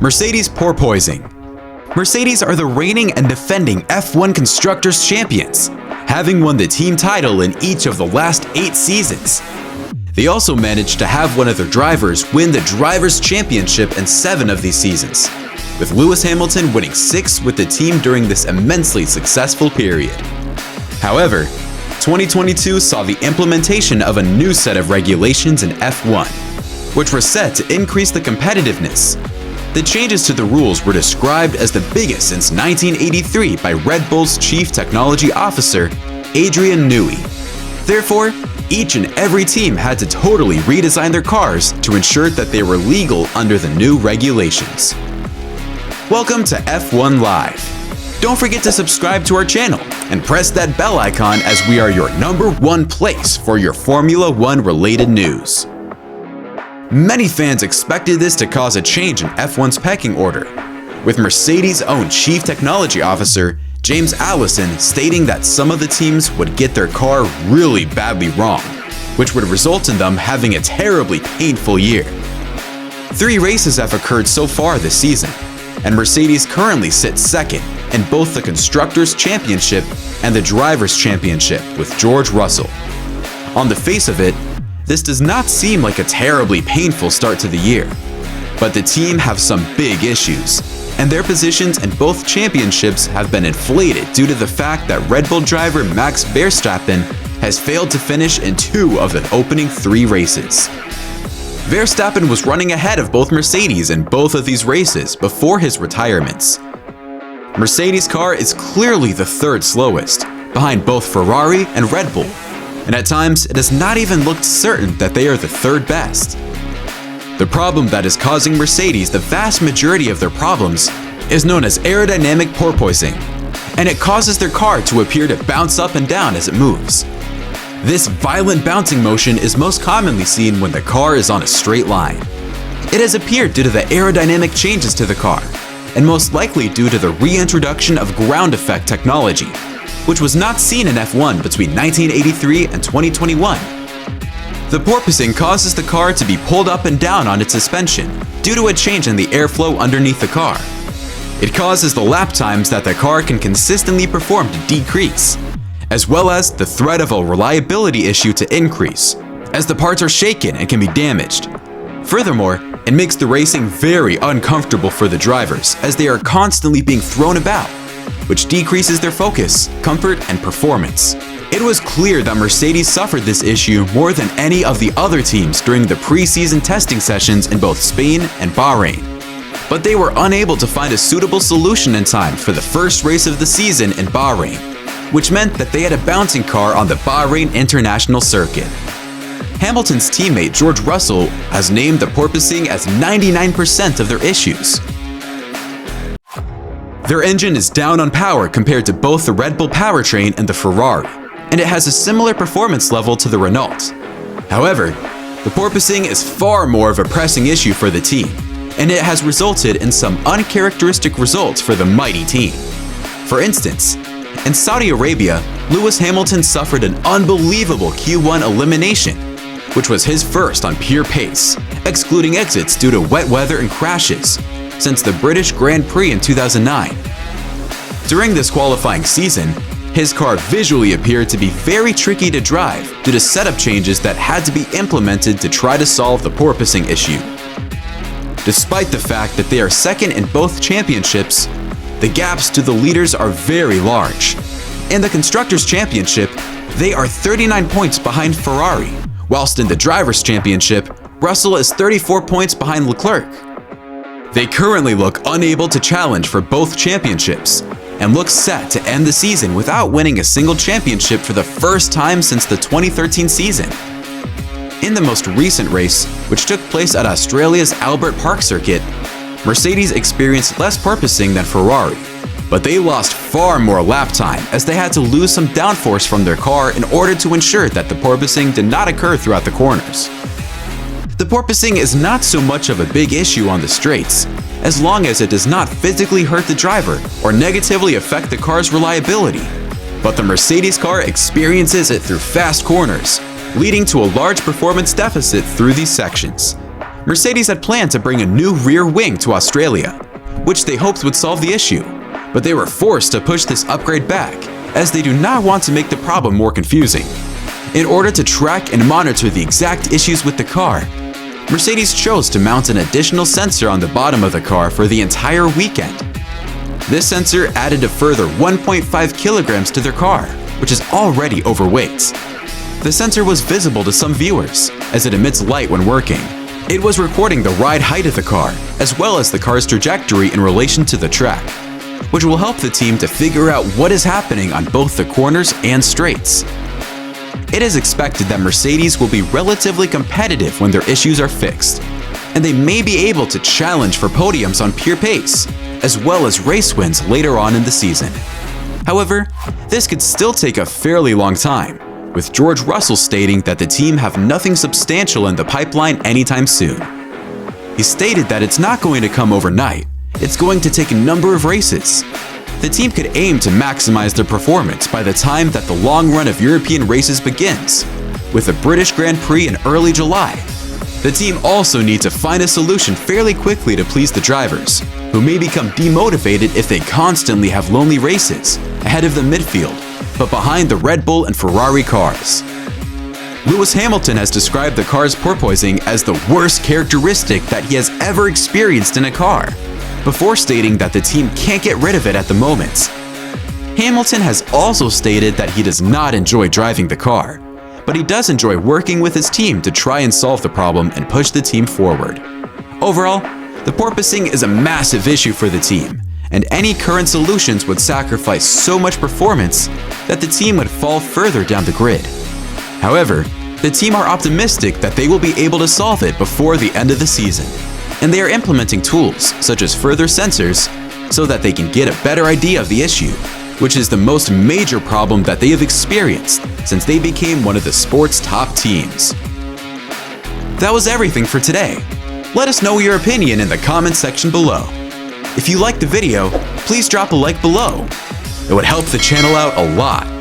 Mercedes porpoising. Mercedes are the reigning and defending F1 Constructors Champions, having won the team title in each of the last 8 seasons. They also managed to have one of their drivers win the Drivers' Championship in 7 of these seasons, with Lewis Hamilton winning 6 with the team during this immensely successful period. However, 2022 saw the implementation of a new set of regulations in F1, which were set to increase the competitiveness. The changes to the rules were described as the biggest since 1983 by Red Bull's Chief Technology Officer, Adrian Newey. Therefore, each and every team had to totally redesign their cars to ensure that they were legal under the new regulations. Welcome to F1 Live. Don't forget to subscribe to our channel and press that bell icon as we are your #1 place for your Formula 1 related news. Many fans expected this to cause a change in F1's pecking order, with Mercedes' own Chief Technology Officer, James Allison, stating that some of the teams would get their car really badly wrong, which would result in them having a terribly painful year. 3 races have occurred so far this season, and Mercedes currently sits second in both the Constructors' Championship and the Drivers' Championship with George Russell. On the face of it, this does not seem like a terribly painful start to the year, but the team have some big issues, and their positions in both championships have been inflated due to the fact that Red Bull driver Max Verstappen has failed to finish in 2 of the opening 3 races. Verstappen was running ahead of both Mercedes in both of these races before his retirements. Mercedes' car is clearly the 3rd slowest, behind both Ferrari and Red Bull, and at times it has not even looked certain that they are the 3rd best. The problem that is causing Mercedes the vast majority of their problems is known as aerodynamic porpoising, and it causes their car to appear to bounce up and down as it moves. This violent bouncing motion is most commonly seen when the car is on a straight line. It has appeared due to the aerodynamic changes to the car, and most likely due to the reintroduction of ground effect technology, which was not seen in F1 between 1983 and 2021. The porpoising causes the car to be pulled up and down on its suspension due to a change in the airflow underneath the car. It causes the lap times that the car can consistently perform to decrease, as well as the threat of a reliability issue to increase, as the parts are shaken and can be damaged. Furthermore, it makes the racing very uncomfortable for the drivers as they are constantly being thrown about, which decreases their focus, comfort, and performance. It was clear that Mercedes suffered this issue more than any of the other teams during the pre-season testing sessions in both Spain and Bahrain, but they were unable to find a suitable solution in time for the first race of the season in Bahrain, which meant that they had a bouncing car on the Bahrain International Circuit. Hamilton's teammate George Russell has named the porpoising as 99% of their issues. Their engine is down on power compared to both the Red Bull powertrain and the Ferrari, and it has a similar performance level to the Renault. However, the porpoising is far more of a pressing issue for the team, and it has resulted in some uncharacteristic results for the mighty team. For instance, in Saudi Arabia, Lewis Hamilton suffered an unbelievable Q1 elimination, which was his first on pure pace, excluding exits due to wet weather and crashes, since the British Grand Prix in 2009. During this qualifying season, his car visually appeared to be very tricky to drive due to setup changes that had to be implemented to try to solve the porpoising issue. Despite the fact that they are second in both championships, the gaps to the leaders are very large. In the Constructors' Championship, they are 39 points behind Ferrari, whilst in the Drivers' Championship, Russell is 34 points behind Leclerc. They currently look unable to challenge for both championships, and look set to end the season without winning a single championship for the first time since the 2013 season. In the most recent race, which took place at Australia's Albert Park circuit, Mercedes experienced less porpoising than Ferrari, but they lost far more lap time as they had to lose some downforce from their car in order to ensure that the porpoising did not occur throughout the corners. The porpoising is not so much of a big issue on the straights, as long as it does not physically hurt the driver or negatively affect the car's reliability. But the Mercedes car experiences it through fast corners, leading to a large performance deficit through these sections. Mercedes had planned to bring a new rear wing to Australia, which they hoped would solve the issue, but they were forced to push this upgrade back, as they do not want to make the problem more confusing. In order to track and monitor the exact issues with the car, Mercedes chose to mount an additional sensor on the bottom of the car for the entire weekend. This sensor added a further 1.5 kilograms to their car, which is already overweight. The sensor was visible to some viewers, as it emits light when working. It was recording the ride height of the car, as well as the car's trajectory in relation to the track, which will help the team to figure out what is happening on both the corners and straights. It is expected that Mercedes will be relatively competitive when their issues are fixed, and they may be able to challenge for podiums on pure pace, as well as race wins later on in the season. However, this could still take a fairly long time, with George Russell stating that the team have nothing substantial in the pipeline anytime soon. He stated that it's not going to come overnight, it's going to take a number of races. The team could aim to maximize their performance by the time that the long run of European races begins, with the British Grand Prix in early July. The team also needs to find a solution fairly quickly to please the drivers, who may become demotivated if they constantly have lonely races ahead of the midfield, but behind the Red Bull and Ferrari cars. Lewis Hamilton has described the car's porpoising as the worst characteristic that he has ever experienced in a car, before stating that the team can't get rid of it at the moment. Hamilton has also stated that he does not enjoy driving the car, but he does enjoy working with his team to try and solve the problem and push the team forward. Overall, the porpoising is a massive issue for the team, and any current solutions would sacrifice so much performance that the team would fall further down the grid. However, the team are optimistic that they will be able to solve it before the end of the season, and they are implementing tools such as further sensors so that they can get a better idea of the issue, which is the most major problem that they have experienced since they became one of the sport's top teams. That was everything for today. Let us know your opinion in the comments section below. If you liked the video, please drop a like below. It would help the channel out a lot.